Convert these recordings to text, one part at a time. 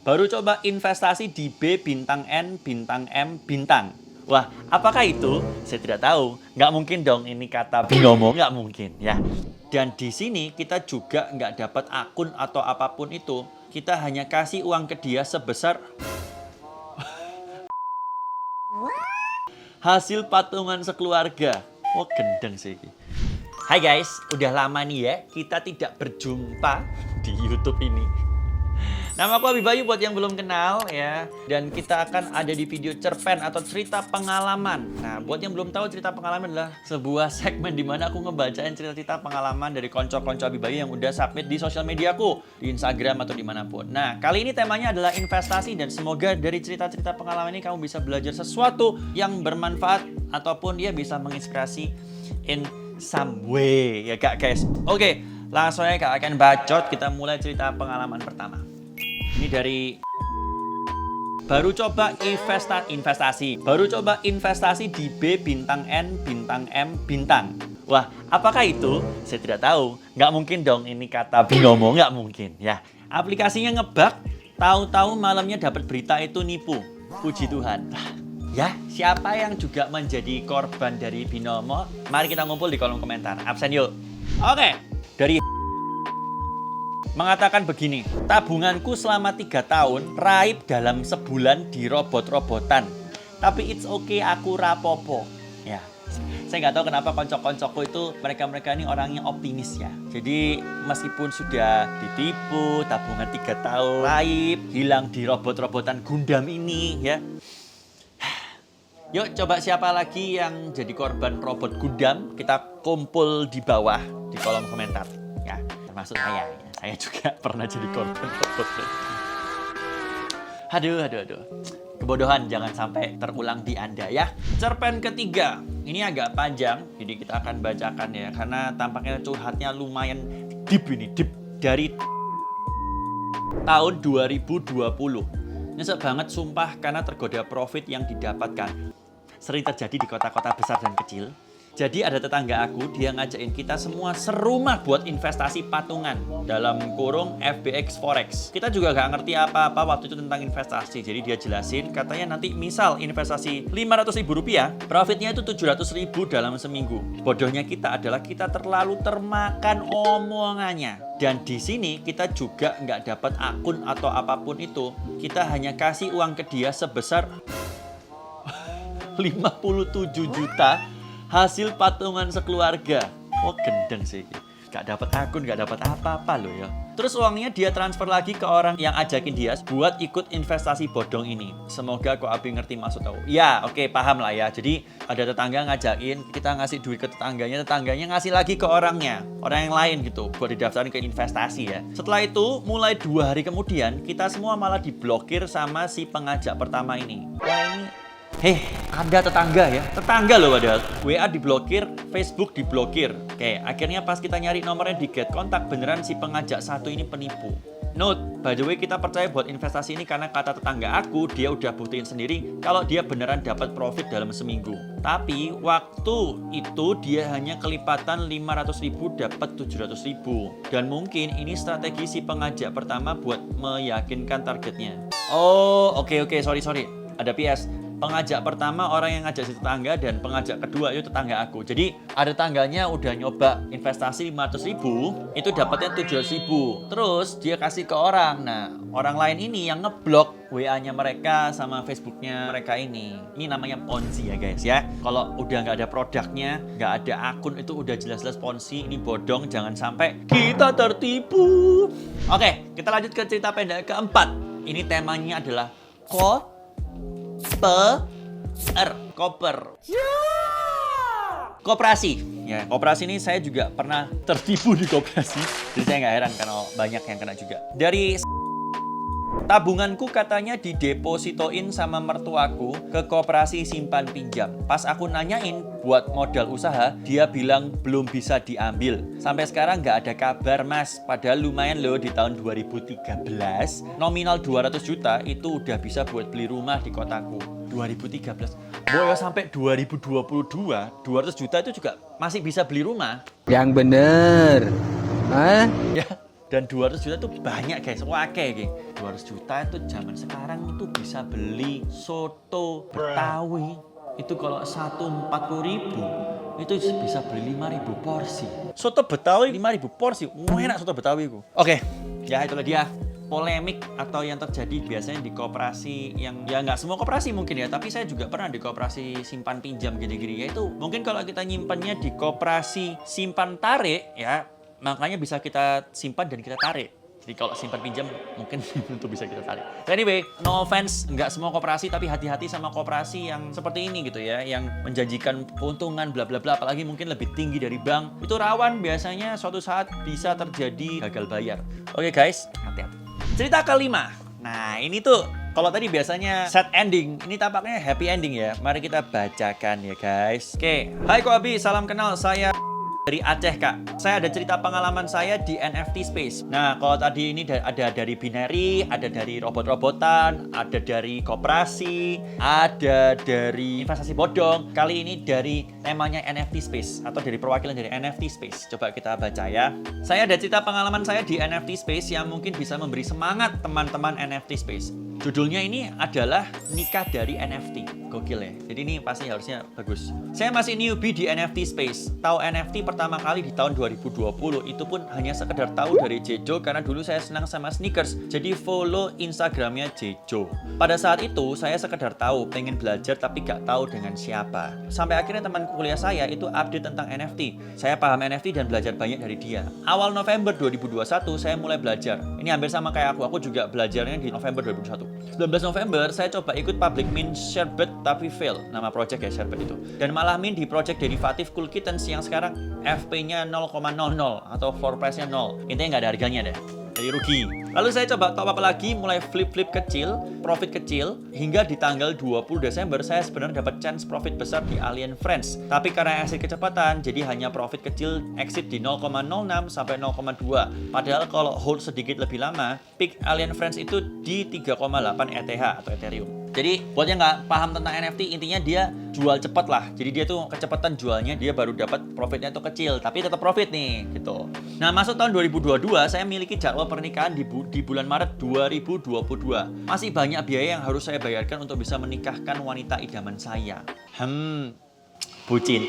Baru coba investasi di B bintang N bintang M bintang. Wah, apakah itu? Saya tidak tahu. Nggak mungkin dong ini kata binomo, nggak mungkin ya. Dan di sini kita juga nggak dapat akun atau apapun itu. Kita hanya kasih uang ke dia sebesar hasil patungan sekeluarga. Oh, gendeng sih. Hai guys, udah lama nih ya kita tidak berjumpa di YouTube ini. Nama aku Abi Bayu buat yang belum kenal ya. Dan kita akan ada di video cerpen atau cerita pengalaman. Nah, buat yang belum tahu, cerita pengalaman adalah sebuah segmen di mana aku ngebacain cerita-cerita pengalaman dari konco-konco Abi Bayu yang udah submit di sosial mediaku, di Instagram atau dimanapun. Nah, kali ini temanya adalah investasi dan semoga dari cerita-cerita pengalaman ini kamu bisa belajar sesuatu yang bermanfaat ataupun dia bisa menginspirasi in some way ya kak guys. Oke, langsung aja kak akan bacot, kita mulai cerita pengalaman pertama. Ini dari baru coba investasi. Baru coba investasi di B bintang N bintang M bintang. Wah, apakah itu? Saya tidak tahu. Nggak mungkin dong ini kata binomo, nggak mungkin ya. Aplikasinya ngebug, tahu-tahu malamnya dapat berita itu nipu. Puji Tuhan. Ya, siapa yang juga menjadi korban dari binomo? Mari kita ngumpul di kolom komentar. Absen yuk. Oke, dari mengatakan begini, tabunganku selama 3 tahun raib dalam sebulan di robot-robotan. Tapi it's okay, aku rapopo. Ya, saya nggak tahu kenapa konco-koncoku itu mereka ini orangnya optimis ya. Jadi meskipun sudah ditipu, tabungan 3 tahun raib, hilang di robot-robotan Gundam ini ya. Yuk coba siapa lagi yang jadi korban robot Gundam, kita kumpul di bawah di kolom komentar ya, termasuk saya. Saya juga pernah jadi korban robot. Aduh. Kebodohan jangan sampai terulang di Anda ya. Cerpen ketiga. Ini agak panjang, jadi kita akan bacakan ya. Karena tampaknya curhatnya lumayan deep ini. Deep. Dari tahun 2020. Nyesek banget sumpah karena tergoda profit yang didapatkan. Sering terjadi di kota-kota besar dan kecil. Jadi ada tetangga aku, dia ngajakin kita semua serumah buat investasi patungan dalam kurung FBX Forex. Kita juga gak ngerti apa-apa waktu itu tentang investasi. Jadi dia jelasin, katanya nanti misal investasi Rp500.000, profitnya itu Rp700.000 dalam seminggu. Bodohnya kita adalah kita terlalu termakan omongannya. Dan di sini kita juga nggak dapat akun atau apapun itu. Kita hanya kasih uang ke dia sebesar 57 juta hasil patungan sekeluarga. Oh, gendeng sih. Gak dapat akun, gak dapat apa-apa loh ya. Terus uangnya dia transfer lagi ke orang yang ajakin dia buat ikut investasi bodong ini. Semoga kok Abi ngerti maksud tahu. Ya, oke, paham lah ya. Jadi ada tetangga ngajakin, kita ngasih duit ke tetangganya ngasih lagi ke orangnya. Orang yang lain gitu, buat didaftarin ke investasi ya. Setelah itu, mulai 2 hari kemudian, kita semua malah diblokir sama si pengajak pertama ini. Wah, ini ada tetangga ya. Tetangga loh padahal. WA diblokir, Facebook diblokir. Oke, akhirnya pas kita nyari nomornya di get kontak, beneran si pengajak satu ini penipu. Note, by the way kita percaya buat investasi ini karena kata tetangga aku, dia udah buktiin sendiri kalau dia beneran dapat profit dalam seminggu. Tapi waktu itu dia hanya kelipatan 500.000 dapat 700.000. Dan mungkin ini strategi si pengajak pertama buat meyakinkan targetnya. Oh, oke, sorry. Ada PS. Pengajak pertama orang yang ngajak si tetangga dan pengajak kedua itu tetangga aku. Jadi ada tetangganya udah nyoba investasi 500.000, itu dapatnya 700.000. Terus dia kasih ke orang. Nah, orang lain ini yang ngeblok WA-nya mereka sama Facebooknya mereka ini. Ini namanya Ponzi ya guys ya. Kalau udah nggak ada produknya, nggak ada akun, itu udah jelas-jelas Ponzi. Ini bodong, jangan sampai kita tertipu. Oke, kita lanjut ke cerita pendek keempat. Ini temanya adalah koper. Koperasi. Ya, koperasi ini saya juga pernah tertipu di koperasi. Jadi saya nggak heran karena banyak yang kena juga. Dari tabunganku katanya didepositoin sama mertuaku ke koperasi simpan pinjam. Pas aku nanyain buat modal usaha, dia bilang belum bisa diambil. Sampai sekarang nggak ada kabar mas. Padahal lumayan loh di tahun 2013. Nominal 200 juta itu udah bisa buat beli rumah di kotaku. 2013. Boyo sampai 2022, 200 juta itu juga masih bisa beli rumah. Yang bener. Hah? Ya, Dan 200 juta itu banyak guys, wakeh geng. 200 juta itu zaman sekarang itu bisa beli soto Betawi. Itu kalau 140.000 itu bisa beli 5.000 porsi. Soto Betawi 5.000 porsi, enak soto Betawi ku. Oke, ya itulah dia polemik atau yang terjadi biasanya di koperasi yang ya nggak semua koperasi mungkin ya, tapi saya juga pernah di koperasi simpan pinjam gini-gini, yaitu mungkin kalau kita nyimpannya di koperasi simpan tarik ya, makanya bisa kita simpan dan kita tarik. Jadi kalau simpan pinjam mungkin untuk bisa kita tarik. Anyway, no offense, nggak semua koperasi, tapi hati-hati sama koperasi yang seperti ini gitu ya, yang menjanjikan keuntungan bla bla bla, apalagi mungkin lebih tinggi dari bank. Itu rawan biasanya suatu saat bisa terjadi gagal bayar. Oke guys, hati-hati. Cerita kelima. Nah ini tuh kalau tadi biasanya sad ending, ini tampaknya happy ending ya. Mari kita bacakan ya guys. Oke, hai Ko Abi, salam kenal, saya dari Aceh Kak. Saya ada cerita pengalaman saya di NFT space. Nah, kalau tadi ini ada dari binary, ada dari robot-robotan, ada dari koperasi, ada dari investasi bodong. Kali ini dari temanya NFT space atau dari perwakilan dari NFT space. Coba kita baca ya. Saya ada cerita pengalaman saya di NFT space yang mungkin bisa memberi semangat teman-teman NFT space. Judulnya ini adalah nikah dari NFT. Gokil ya. Jadi ini pasti harusnya bagus. Saya masih newbie di NFT space. Tahu NFT pertama kali di tahun 2020. Itu pun hanya sekedar tahu dari Jejo karena dulu saya senang sama sneakers. Jadi follow Instagramnya Jejo. Pada saat itu saya sekedar tahu, pengen belajar tapi gak tahu dengan siapa. Sampai akhirnya teman kuliah saya itu update tentang NFT. Saya paham NFT dan belajar banyak dari dia. Awal November 2021 saya mulai belajar. Ini hampir sama kayak aku juga belajarnya di November 2021. 19 November saya coba ikut public mint Sherbet tapi fail, nama project ya Sherbet itu. Dan malah mint di project derivatif Cool Kittens yang sekarang FP-nya 0,00 atau floor price-nya 0. Intinya nggak ada harganya deh. Jadi rugi. Lalu saya coba top up lagi, mulai flip-flip kecil, profit kecil, hingga di tanggal 20 Desember saya sebenarnya dapat chance profit besar di Alien Friends. Tapi karena exit kecepatan, jadi hanya profit kecil exit di 0,06 sampai 0,2. Padahal kalau hold sedikit lebih lama, peak Alien Friends itu di 3,8 ETH atau Ethereum. Jadi buat yang nggak paham tentang NFT, intinya dia jual cepat lah. Jadi dia tuh kecepatan jualnya, dia baru dapat profitnya tuh kecil, tapi tetap profit nih gitu. Nah, masuk tahun 2022, saya miliki jadwal pernikahan di bulan Maret 2022. Masih banyak biaya yang harus saya bayarkan untuk bisa menikahkan wanita idaman saya. Bucin.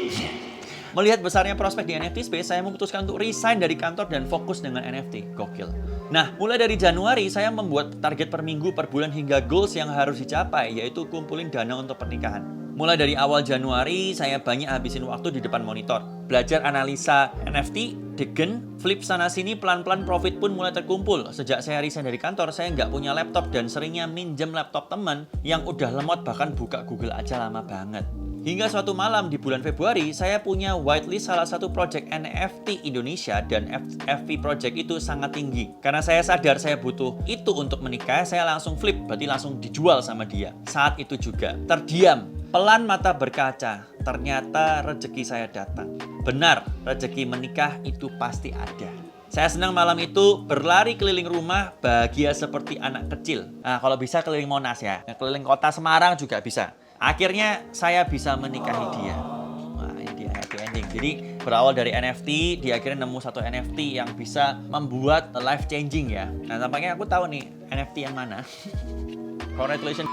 Melihat besarnya prospek di NFT space, saya memutuskan untuk resign dari kantor dan fokus dengan NFT. Gokil. Nah, mulai dari Januari, saya membuat target per minggu, per bulan, hingga goals yang harus dicapai, yaitu kumpulin dana untuk pernikahan. Mulai dari awal Januari, saya banyak habisin waktu di depan monitor. Belajar analisa NFT, degen, flip sana-sini, pelan-pelan profit pun mulai terkumpul. Sejak saya resign dari kantor, saya nggak punya laptop dan seringnya minjem laptop teman yang udah lemot, bahkan buka Google aja lama banget. Hingga suatu malam di bulan Februari, saya punya whitelist salah satu project NFT Indonesia dan FV project itu sangat tinggi. Karena saya sadar saya butuh itu untuk menikah, saya langsung flip, berarti langsung dijual sama dia. Saat itu juga, terdiam, pelan mata berkaca, ternyata rezeki saya datang. Benar, rezeki menikah itu pasti ada. Saya senang malam itu berlari keliling rumah, bahagia seperti anak kecil. Nah, kalau bisa keliling Monas ya, keliling kota Semarang juga bisa. Akhirnya saya bisa menikahi dia. Wah, ini dia happy ending. Jadi berawal dari NFT, dia akhirnya nemu satu NFT yang bisa membuat life changing ya. Nah, tampaknya aku tahu nih NFT yang mana. Congratulations.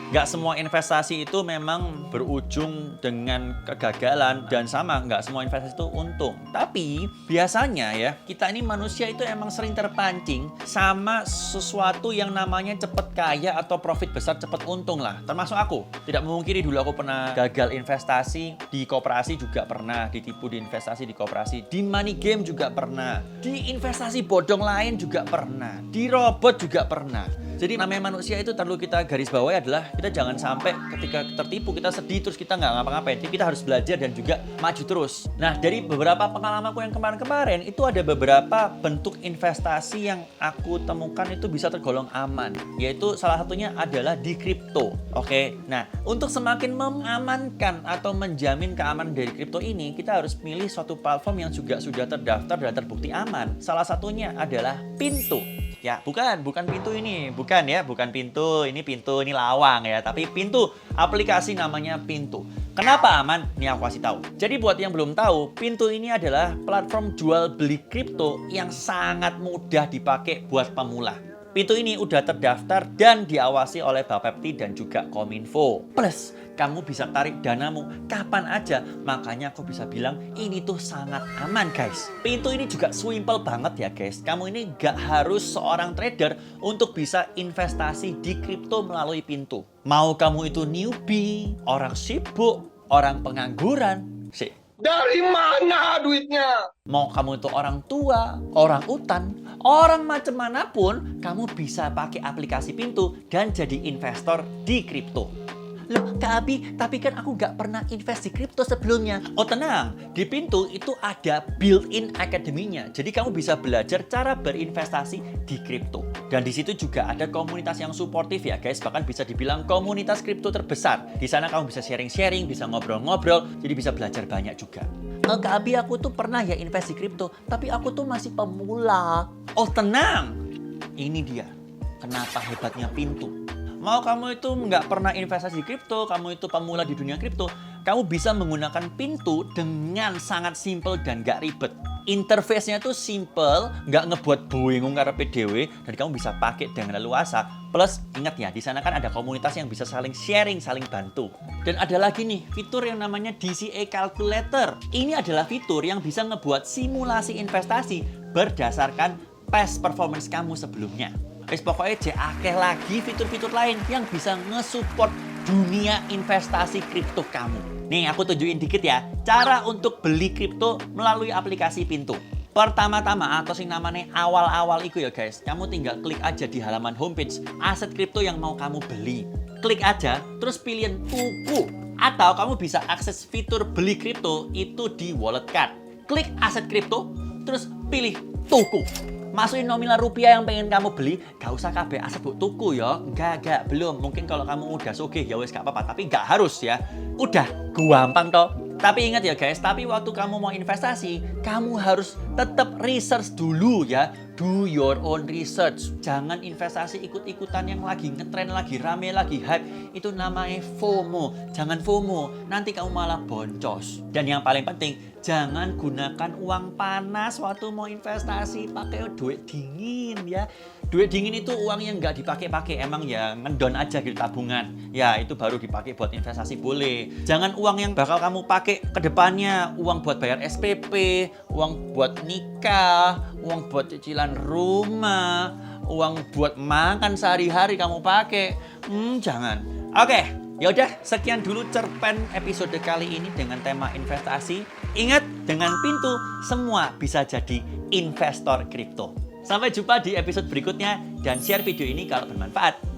Nggak semua investasi itu memang berujung dengan kegagalan, dan sama, nggak semua investasi itu untung. Tapi biasanya ya, kita ini manusia itu emang sering terpancing sama sesuatu yang namanya cepet kaya atau profit besar, cepet untung lah. Termasuk aku. Tidak memungkiri dulu aku pernah gagal investasi di koperasi, juga pernah ditipu di investasi di koperasi. Di money game juga pernah. Di investasi bodong lain juga pernah. Di robot juga pernah. Jadi namanya manusia itu perlu kita garis bawahi adalah kita jangan sampai ketika tertipu kita sedih terus kita nggak ngapa-ngapain. Jadi kita harus belajar dan juga maju terus. Nah, dari beberapa pengalamanku yang kemarin-kemarin itu ada beberapa bentuk investasi yang aku temukan itu bisa tergolong aman. Yaitu salah satunya adalah di kripto. Oke. Nah, untuk semakin mengamankan atau menjamin keamanan dari kripto ini, kita harus pilih suatu platform yang juga sudah terdaftar dan terbukti aman. Salah satunya adalah Pintu. Ya, bukan Pintu ini. Bukan pintu, ini lawang ya. Tapi Pintu, aplikasi namanya Pintu. Kenapa aman? Nih aku kasih tahu. Jadi buat yang belum tahu, Pintu ini adalah platform jual beli kripto yang sangat mudah dipakai buat pemula. Pintu ini udah terdaftar dan diawasi oleh Bapepti dan juga Kominfo. Plus, kamu bisa tarik danamu kapan aja. Makanya aku bisa bilang ini tuh sangat aman guys. Pintu ini juga simple banget ya guys. Kamu ini gak harus seorang trader untuk bisa investasi di kripto melalui Pintu. Mau kamu itu newbie, orang sibuk, orang pengangguran. Dari mana duitnya? Mau kamu itu orang tua, orang utan, orang macam manapun, kamu bisa pakai aplikasi Pintu dan jadi investor di kripto. Loh Kak Abi, tapi kan aku nggak pernah invest di kripto sebelumnya. Oh tenang, di Pintu itu ada built-in academy-nya. Jadi kamu bisa belajar cara berinvestasi di kripto. Dan di situ juga ada komunitas yang suportif ya guys. Bahkan bisa dibilang komunitas kripto terbesar. Di sana kamu bisa sharing-sharing, bisa ngobrol-ngobrol, jadi bisa belajar banyak juga. Kak Abi, aku tuh pernah ya invest di kripto, tapi aku tuh masih pemula. Oh tenang, ini dia kenapa hebatnya Pintu. Mau kamu itu nggak pernah investasi di kripto, kamu itu pemula di dunia kripto, kamu bisa menggunakan Pintu dengan sangat simple dan nggak ribet. Interface-nya tuh simple, nggak ngebuat bingung karena PDW, dan kamu bisa pakai dengan leluasa. Plus, ingat ya, di sana kan ada komunitas yang bisa saling sharing, saling bantu. Dan ada lagi nih, fitur yang namanya DCA Calculator. Ini adalah fitur yang bisa ngebuat simulasi investasi berdasarkan past performance kamu sebelumnya. Pokoknya akeh lagi fitur-fitur lain yang bisa nge-support dunia investasi kripto kamu. Nih aku tunjukin dikit ya, cara untuk beli kripto melalui aplikasi Pintu. Pertama-tama atau sing namanya awal-awal itu ya guys, kamu tinggal klik aja di halaman homepage aset kripto yang mau kamu beli. Klik aja, terus pilihin tuku. Atau kamu bisa akses fitur beli kripto itu di wallet card. Klik aset kripto, terus pilih tuku. Masukin nominal rupiah yang pengen kamu beli, gak usah kabeh aset buat tuku ya. Enggak, belum. Mungkin kalau kamu udah sugih ya wes gak apa-apa, tapi gak harus ya. Udah, gampang toh. Tapi ingat ya guys, tapi waktu kamu mau investasi, kamu harus tetap research dulu ya. Do your own research. Jangan investasi ikut-ikutan yang lagi ngetren, lagi rame, lagi hype. Itu namanya FOMO. Jangan FOMO, nanti kamu malah boncos. Dan yang paling penting, jangan gunakan uang panas waktu mau investasi. Pakai duit dingin ya. Duit dingin itu uang yang nggak dipakai-pakai. Emang ya ngedon aja gitu tabungan. Ya itu baru dipakai buat investasi boleh. Jangan uang yang bakal kamu pakai ke depannya. Uang buat bayar SPP, uang buat nikah, uang buat cicilan rumah, uang buat makan sehari-hari kamu pakai. Jangan. Oke, yaudah sekian dulu cerpen episode kali ini dengan tema investasi. Ingat, dengan Pintu semua bisa jadi investor kripto. Sampai jumpa di episode berikutnya dan share video ini kalau bermanfaat.